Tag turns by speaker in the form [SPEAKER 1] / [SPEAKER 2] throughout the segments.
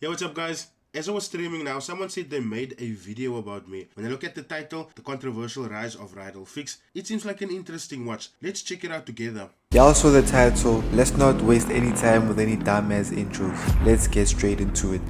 [SPEAKER 1] Hey, what's up, guys? As I was streaming now, someone said they made a video about me. When I look at the title, The Controversial Rise of Rydall Ficks, it seems like an interesting watch. Let's check it out together.
[SPEAKER 2] Y'all saw the title. Let's not waste any time with any dumbass intros. Let's get straight into it.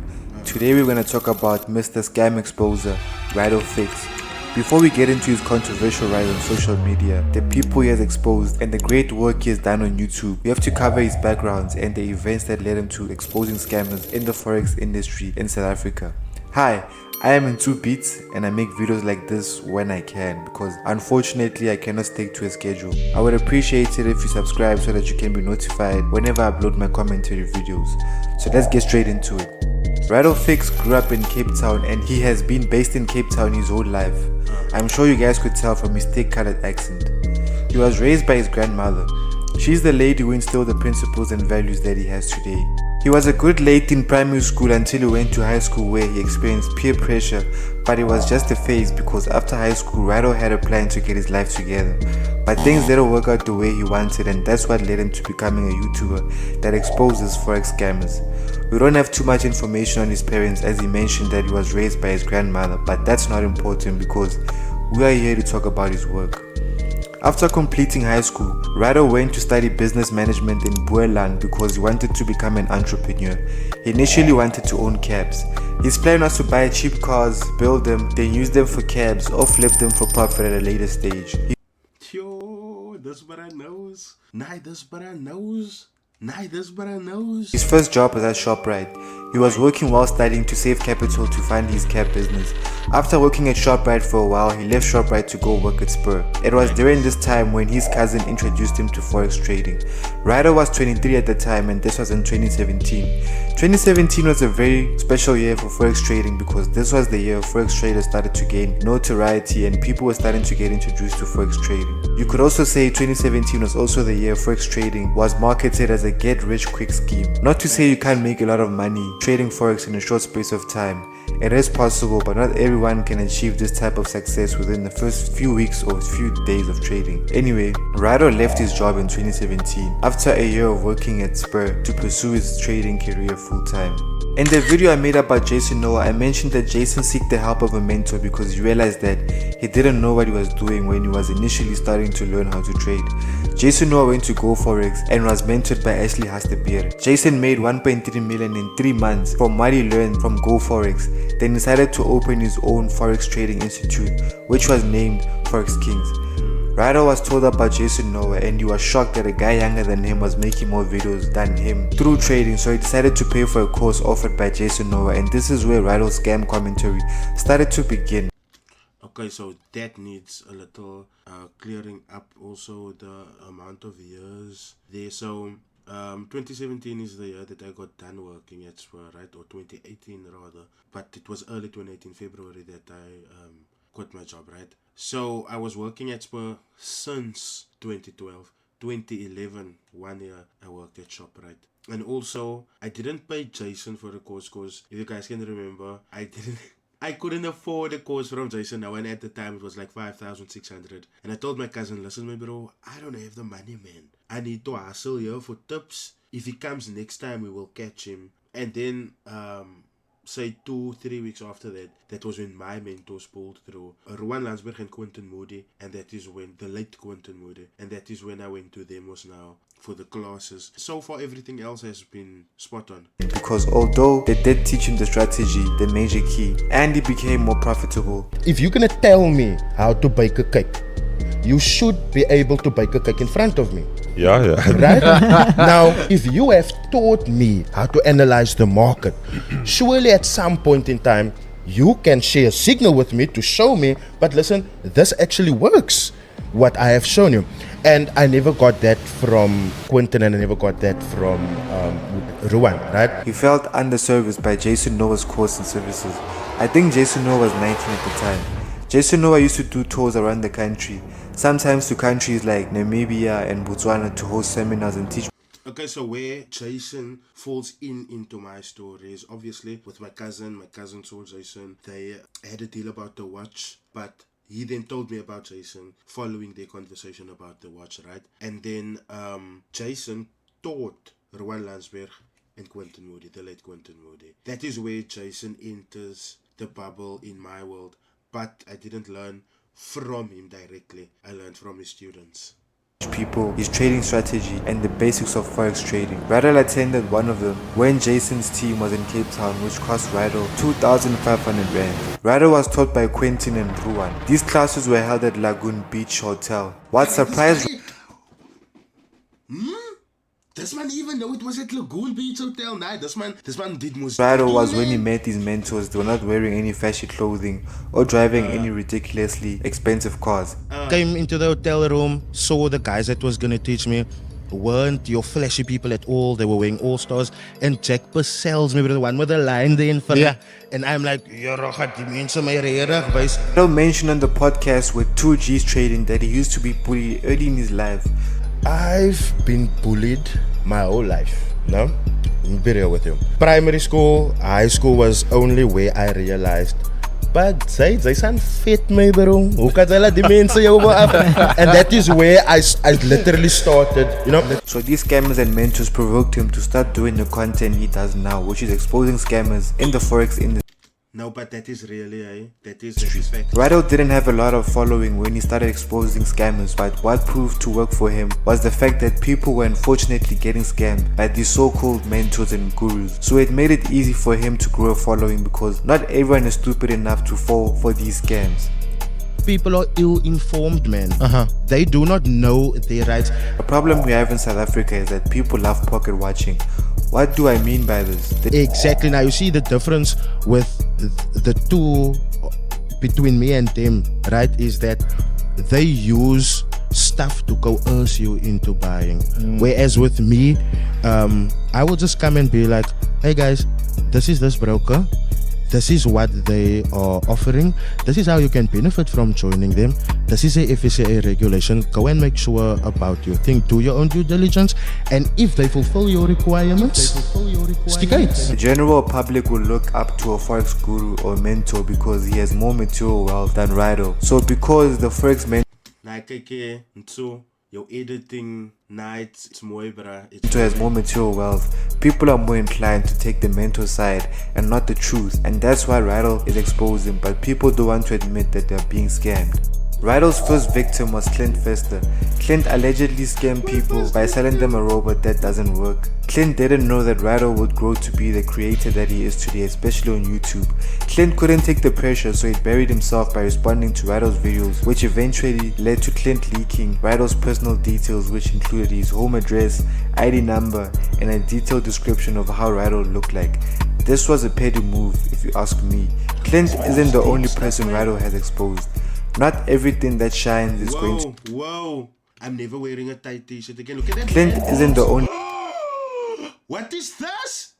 [SPEAKER 2] Today we're going to talk about Mr. Scam Exposer, Rydall Ficks. Before we get into his controversial rise on social media, the people he has exposed, and the great work he has done on YouTube, we have to cover his backgrounds and the events that led him to exposing scammers in the forex industry in South Africa. Hi, I am in 2 beats and I make videos like this when I can because unfortunately I cannot stick to a schedule. I would appreciate it if you subscribe so that you can be notified whenever I upload my commentary videos. So let's get straight into it. Rydall Ficks grew up in Cape Town and he has been based in Cape Town his whole life. I'm sure you guys could tell from his thick colored accent. He was raised by his grandmother. She's the lady who instilled the principles and values that he has today. He was a good late in primary school until he went to high school where he experienced peer pressure, but it was just a phase because after high school Rydall had a plan to get his life together. But things didn't work out the way he wanted, and that's what led him to becoming a YouTuber that exposes forex scammers. We don't have too much information on his parents as he mentioned that he was raised by his grandmother, but that's not important because we are here to talk about his work. After completing high school, Rydall went to study business management in Boelang because he wanted to become an entrepreneur. He initially wanted to own cabs. His plan was to buy cheap cars, build them, then use them for cabs or flip them for profit at a later stage.
[SPEAKER 1] Yo, this but I knows. This but I knows. This but I knows.
[SPEAKER 2] His first job was at ShopRite. He was working while studying to save capital to fund his cab business. After working at ShopRite for a while, he left ShopRite to go work at Spur. It was during this time when his cousin introduced him to forex trading. Rydall was 23 at the time and this was in 2017. 2017 was a very special year for forex trading because this was the year forex traders started to gain notoriety and people were starting to get introduced to forex trading. You could also say 2017 was also the year forex trading was marketed as a get-rich-quick scheme. Not to say you can't make a lot of money trading forex in a short space of time. It is possible, but not everyone can achieve this type of success within the first few weeks or few days of trading. Anyway, Rydall left his job in 2017 after a year of working at Spur to pursue his trading career full-time. In the video I made about Jason Noah, I mentioned that Jason sought the help of a mentor because he realized that he didn't know what he was doing when he was initially starting to learn how to trade. Jason Noah went to Go Forex and was mentored by Ashley Hastebeer. Jason made 1.3 million in 3 months from what he learned from Go Forex, then decided to open his own forex trading institute, which was named Forex Kings. Rydall was told about Jason Noah and he was shocked that a guy younger than him was making more videos than him through trading, so he decided to pay for a course offered by Jason Noah, and this is where Rydall's scam commentary started to begin.
[SPEAKER 1] Okay, so that needs a little clearing up. Also, the amount of years there. So, 2017 is the year that I got done working at Spur, right? Or 2018 rather. But it was early 2018, February, that I quit my job, right? So, I was working at Spur since 2012. 2011, 1 year, I worked at ShopRite. And also, I didn't pay Jason for the course because, if you guys can remember, I couldn't afford a course from Jason now, and at the time it was like 5,600. And I told my cousin, listen, my bro, I don't have the money, man. I need to hustle here for tips. If he comes next time, we will catch him. And then, say 2-3 weeks after that, that was when my mentors pulled through. Rowan Landsberg and Quentin Moody, and that is when, the late Quentin Moody, and that is when I went to them was now for the classes. So far, everything else has been spot on.
[SPEAKER 2] Because although they did teach him the strategy, the major key, and he became more profitable.
[SPEAKER 3] If you're gonna tell me how to bake a cake, you should be able to bake a cake in front of me.
[SPEAKER 4] Yeah.
[SPEAKER 3] Right? Now, if you have taught me how to analyze the market, surely at some point in time, you can share a signal with me to show me, but listen, this actually works, what I have shown you. And I never got that from Quentin and I never got that from Ruan, right?
[SPEAKER 2] He felt underserviced by Jason Noah's course and services. I think Jason Noah was 19 at the time. Jason Noah used to do tours around the country, sometimes to countries like Namibia and Botswana to host seminars and teach.
[SPEAKER 1] Okay, so where Jason falls into my story is obviously with my cousin saw Jason. They had a deal about the watch, but he then told me about Jason following their conversation about the watch, right? And then Jason taught Rowan Landsberg and Quentin Moody, the late Quentin Moody. That is where Jason enters the bubble in my world. But I didn't learn from him directly. I learned from his students.
[SPEAKER 2] People, his trading strategy, and the basics of forex trading. Rydall attended one of them when Jason's team was in Cape Town, which cost Rydall 2,500 rand. Rydall was taught by Quentin and Ruan. These classes were held at Lagoon Beach Hotel. What surprised
[SPEAKER 1] This man even know it was at Lagoon Beach Hotel. Nah, this man did most.
[SPEAKER 2] Rydall was when he met his mentors. They were not wearing any flashy clothing or driving any ridiculously expensive cars.
[SPEAKER 3] Came into the hotel room, saw the guys that was gonna teach me weren't your flashy people at all. They were wearing all stars. And Jack Purcell's maybe the one with the line there in front.
[SPEAKER 4] Yeah.
[SPEAKER 3] And I'm like,
[SPEAKER 2] Rydall mentioned on the podcast with 2G's trading that he used to be bullied early in his life.
[SPEAKER 3] I've been bullied my whole life. No? I'll be real with you. Primary school, high school was only where I realized. But sy fit my bro. Hoe kan hulle die mense jou af? And that is where I literally started, you know.
[SPEAKER 2] So these scammers and mentors provoked him to start doing the content he does now, which is exposing scammers in the forex industry.
[SPEAKER 1] No, but that is really, that is fact.
[SPEAKER 2] Rydall didn't have a lot of following when he started exposing scammers, but what proved to work for him was the fact that people were unfortunately getting scammed by these so-called mentors and gurus. So it made it easy for him to grow a following because not everyone is stupid enough to fall for these scams.
[SPEAKER 3] People are ill-informed, man. They do not know their rights.
[SPEAKER 2] The problem we have in South Africa is that people love pocket watching. What do I mean by this?
[SPEAKER 3] Exactly. Now you see the difference with the two between me and them, right? Is that they use stuff to coerce you into buying. Whereas with me, I will just come and be like, hey guys, this is this broker. This is what they are offering. This is how you can benefit from joining them. This is a FSCA regulation. Go and make sure about your thing. Do your own due diligence. And if they fulfill your requirements, stick out.
[SPEAKER 2] The general public will look up to a forex guru or mentor because he has more material wealth than Rydall. So because the forex mentor
[SPEAKER 1] your editing nights, it's mooi, bruh.
[SPEAKER 2] has more material wealth, people are more inclined to take the mentor side and not the truth, and that's why Rydall is exposing, but people don't want to admit that they're being scammed. Rydall's first victim was Clint Fester. Clint allegedly scammed people by selling them a robot that doesn't work. Clint didn't know that Rydall would grow to be the creator that he is today, especially on YouTube. Clint couldn't take the pressure, so he buried himself by responding to Rydall's videos, which eventually led to Clint leaking Rydall's personal details, which included his home address, ID number, and a detailed description of how Rydall looked like. This was a petty move, if you ask me. Clint isn't the only person Rydall has exposed. Not everything that shines is going to...
[SPEAKER 1] Whoa, I'm never wearing a tight t-shirt again. Look at that.
[SPEAKER 2] Clint isn't the only...
[SPEAKER 1] What is this?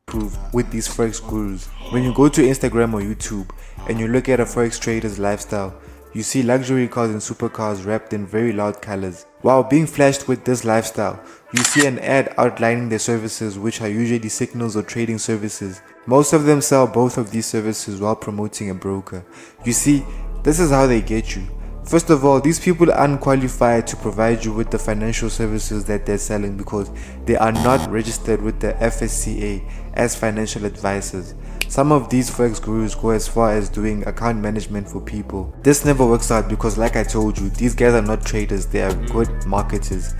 [SPEAKER 2] Proof with these forex gurus. When you go to Instagram or YouTube and you look at a forex trader's lifestyle, you see luxury cars and supercars wrapped in very loud colors. While being flashed with this lifestyle, you see an ad outlining their services, which are usually signals or trading services. Most of them sell both of these services while promoting a broker. You see, this is how they get you. First of all, these people are unqualified to provide you with the financial services that they're selling because they are not registered with the FSCA as financial advisors. Some of these forex gurus go as far as doing account management for people. This never works out because, like I told you, these guys are not traders, they are good marketers.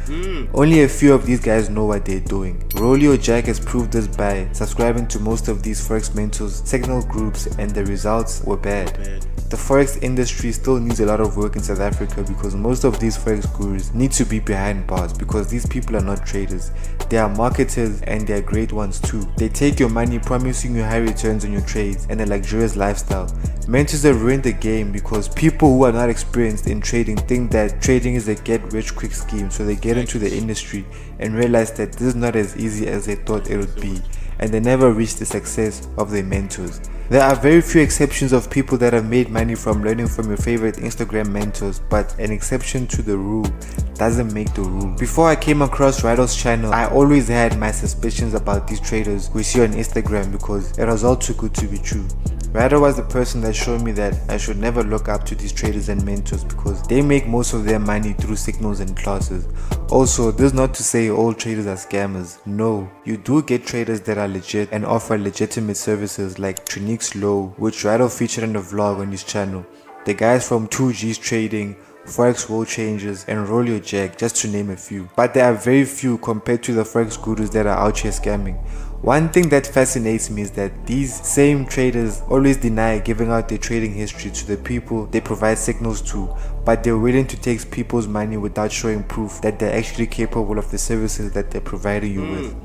[SPEAKER 2] Only a few of these guys know what they're doing. Rolly or Jack has proved this by subscribing to most of these forex mentors, signal groups, and the results were bad. The forex industry still needs a lot of work in South Africa because most of these forex gurus need to be behind bars because these people are not traders. They are marketers and they are great ones too. They take your money promising you high returns on your trades and a luxurious lifestyle. Mentors have ruined the game because people who are not experienced in trading think that trading is a get rich quick scheme, so they get into the industry and realize that this is not as easy as they thought it would be, and they never reach the success of their mentors. There are very few exceptions of people that have made money from learning from your favorite Instagram mentors, but an exception to the rule doesn't make the rule. Before I came across Rydall's channel, I always had my suspicions about these traders we see on Instagram because it was all too good to be true. Rydall was the person that showed me that I should never look up to these traders and mentors because they make most of their money through signals and classes. Also, this is not to say all traders are scammers. No, you do get traders that are legit and offer legitimate services like Trinix Low, which Rydall featured in a vlog on his channel. The guys from 2G's Trading, Forex World Changes, and Roll Your Jack, just to name a few. But there are very few compared to the Forex gurus that are out here scamming. One thing that fascinates me is that these same traders always deny giving out their trading history to the people they provide signals to, but they're willing to take people's money without showing proof that they're actually capable of the services that they're providing you with.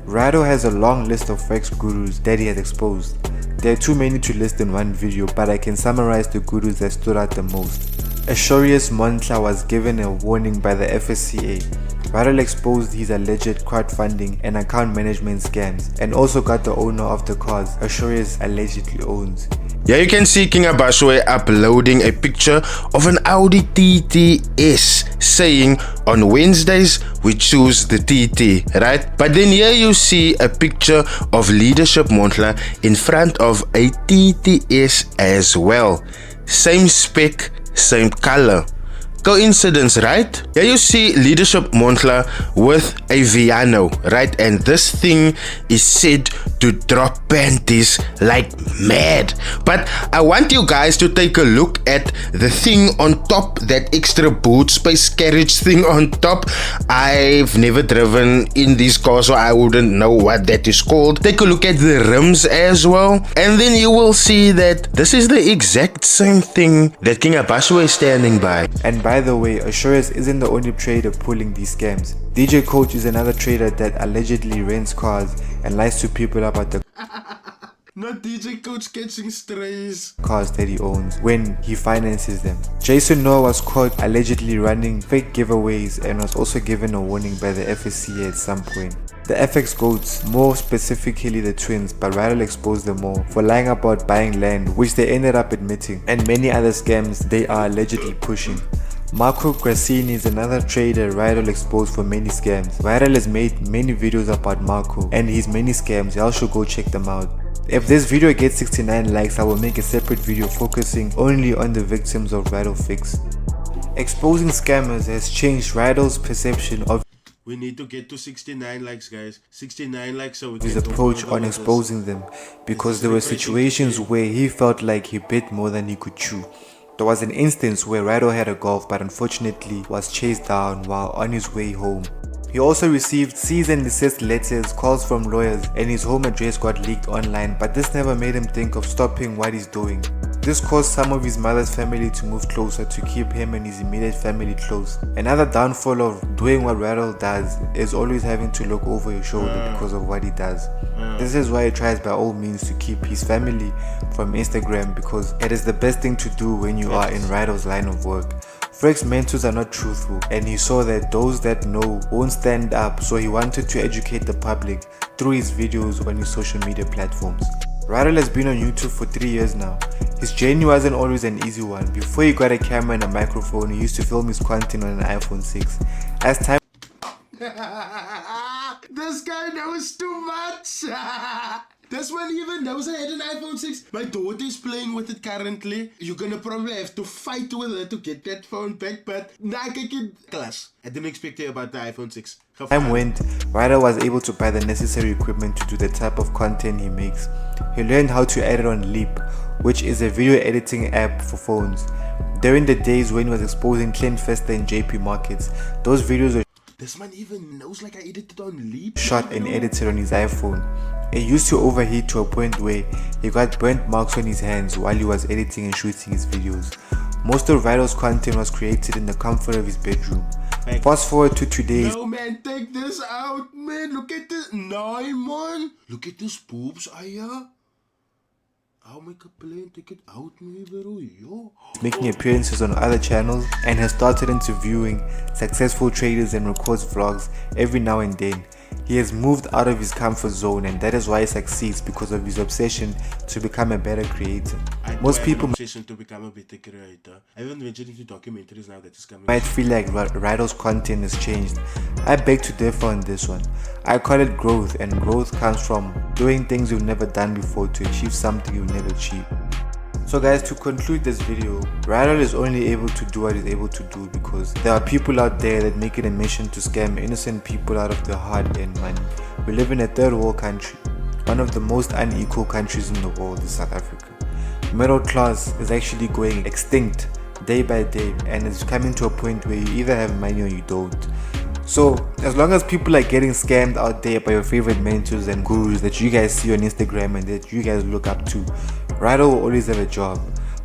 [SPEAKER 2] Rydall has a long list of Forex gurus that he has exposed. There are too many to list in one video, but I can summarize the gurus that stood out the most. Ashorius Montla was given a warning by the FSCA. Rydall exposed his alleged crowdfunding and account management scams, and also got the owner of the cars Ashorius allegedly owns.
[SPEAKER 3] Yeah, you can see King Abashwe uploading a picture of an Audi TTS saying on Wednesdays we choose the TT, right? But then here you see a picture of Leadership Montla in front of a TTS as well. Same spec, same color. Coincidence, right? Here you see Leadership Montla with a Viano, right? And this thing is said to drop panties like mad. But I want you guys to take a look at the thing on top, that extra boot space carriage thing on top. I've never driven in these cars, so I wouldn't know what that is called. Take a look at the rims as well, and then you will see that this is the exact same thing that King Abashwe is standing by.
[SPEAKER 2] And by the way, Ashorius isn't the only trader pulling these scams. DJ Coach is another trader that allegedly rents cars and lies to people about the
[SPEAKER 1] Not DJ Coach catching strays.
[SPEAKER 2] cars that he owns when he finances them. Jason Noah was caught allegedly running fake giveaways and was also given a warning by the FSCA at some point. The FX goats, more specifically the twins, but Rydall exposed them all for lying about buying land, which they ended up admitting, and many other scams they are allegedly pushing. Marco Grassini is another trader Rydall exposed for many scams. Rydall has made many videos about Marco and his many scams. Y'all should go check them out. If this video gets 69 likes, I will make a separate video focusing only on the victims of Rydall Ficks. Exposing scammers has changed Rydall's perception of
[SPEAKER 1] We need to get to 69 likes, guys. 69 likes so we
[SPEAKER 2] his
[SPEAKER 1] can talk
[SPEAKER 2] approach
[SPEAKER 1] about
[SPEAKER 2] on
[SPEAKER 1] others.
[SPEAKER 2] exposing them, because there were situations where he felt like he bit more than he could chew. There was an instance where Rydall had a golf but unfortunately was chased down while on his way home. He also received cease and desist letters, calls from lawyers, and his home address got leaked online, but this never made him think of stopping what he's doing. This caused some of his mother's family to move closer to keep him and his immediate family close. Another downfall of doing what Rydall does is always having to look over your shoulder because of what he does. This is why he tries by all means to keep his family from Instagram, because it is the best thing to do when you are in Rydall's line of work. Forex mentors are not truthful, and he saw that those that know won't stand up, so he wanted to educate the public through his videos on his social media platforms. Rydall has been on YouTube for 3 years now. His journey wasn't always an easy one. Before he got a camera and a microphone, he used to film his content on an iPhone 6. As time
[SPEAKER 1] This guy knows too much. This one even knows I had an iPhone 6. My daughter is playing with it currently. You're gonna probably have to fight with her to get that phone back, but nah, kijk in class. I didn't expect you about the iPhone 6.
[SPEAKER 2] time went, Rydall was able to buy the necessary equipment to do the type of content he makes. He learned how to edit on Leap, which is a video editing app for phones. During the days when he was exposing Clint Fester in JP Markets, those videos were
[SPEAKER 1] This man even knows like I edited on Leap.
[SPEAKER 2] shot and edited on his iPhone. It used to overheat to a point where he got burnt marks on his hands while he was editing and shooting his videos. Most of Rydall's content was created in the comfort of his bedroom. Fast forward to today.
[SPEAKER 1] No man, take this out, man. Look at this. No, man. Look at this boobs, Aya. I'll make a plan, take it out, me, bro. Yo.
[SPEAKER 2] Making appearances on other channels and has started interviewing successful traders and records vlogs every now and then. He has moved out of his comfort zone, and that is why he succeeds, because of his obsession to become a better creator.
[SPEAKER 1] I
[SPEAKER 2] Most
[SPEAKER 1] I have
[SPEAKER 2] people
[SPEAKER 1] an obsession to become a better creator. I haven't ventured into documentaries now that is coming.
[SPEAKER 2] might feel like Rydall's content has changed. I beg to differ on this one. I call it growth, and growth comes from doing things you've never done before to achieve something you've never achieved. So guys, to conclude this video, Rydall is only able to do what he's able to do because there are people out there that make it a mission to scam innocent people out of their hard-earned money. We live in a third world country, one of the most unequal countries in the world is South Africa. Middle class is actually going extinct day by day, and it's coming to a point where you either have money or you don't. So as long as people are getting scammed out there by your favorite mentors and gurus that you guys see on Instagram and that you guys look up to, Rydall will always have a job.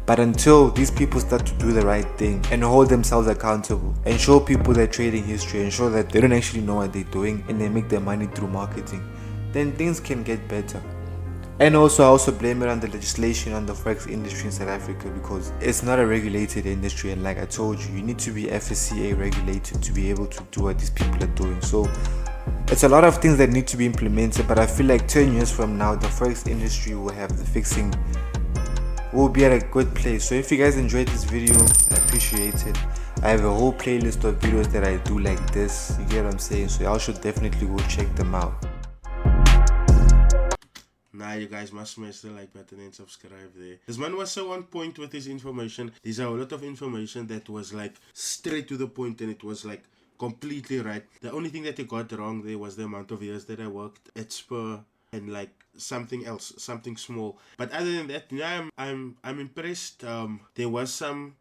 [SPEAKER 2] But until these people start to do the right thing and hold themselves accountable and show people their trading history and show that they don't actually know what they're doing and they make their money through marketing, then things can get better. And also I also blame it on the legislation on the forex industry in South Africa because it's not a regulated industry, and like I told you, you need to be FSCA regulated to be able to do what these people are doing. So it's a lot of things that need to be implemented, but I feel like 10 years from now the forex industry will have the fixing, will be at a good place. So if you guys enjoyed this video, I appreciate it. I have a whole playlist of videos that I do like this, you get what I'm saying, so y'all should definitely go check them out.
[SPEAKER 1] Nah, you guys must smash the like button and subscribe there. This man was so on point with his information. There's a lot of information that was like straight to the point, and it was like completely right. The only thing that he got wrong there was the amount of years that I worked at Spur and like something else, something small. But other than that, yeah, I'm impressed. There was some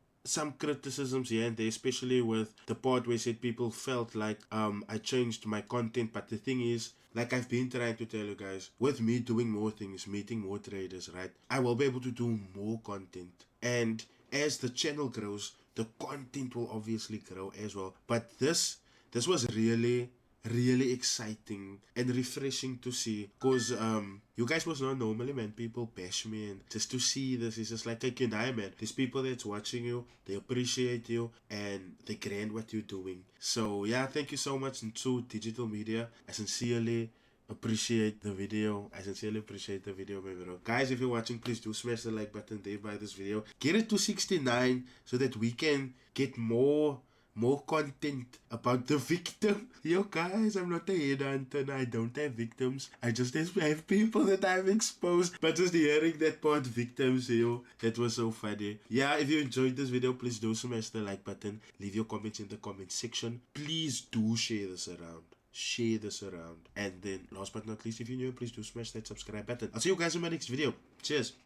[SPEAKER 1] criticisms here and there, especially with the part where said people felt like I changed my content. But the thing is, like I've been trying to tell you guys, with me doing more things, meeting more traders, right, I will be able to do more content. And as the channel grows, the content will obviously grow as well. But this was really exciting and refreshing to see, because you guys must know, normally man, people bash me, and just to see this is just like, okay, nah, man, there's people that's watching you, they appreciate you, and they grand what you're doing. So yeah, thank you so much to Digital Media. I sincerely appreciate the video. My bro. Guys, if you're watching, please do smash the like button there by this video. Get it to 69 so that we can get more content about the victim. Yo guys, I'm not a headhunter and I don't have victims. I just have people that I've exposed. But just hearing that part, victims, yo, that was so funny. Yeah, if you enjoyed this video, please do smash the like button. Leave your comments in the comment section. Please do share this around. And then last but not least, if you're new, please do smash that subscribe button. I'll see you guys in my next video. Cheers.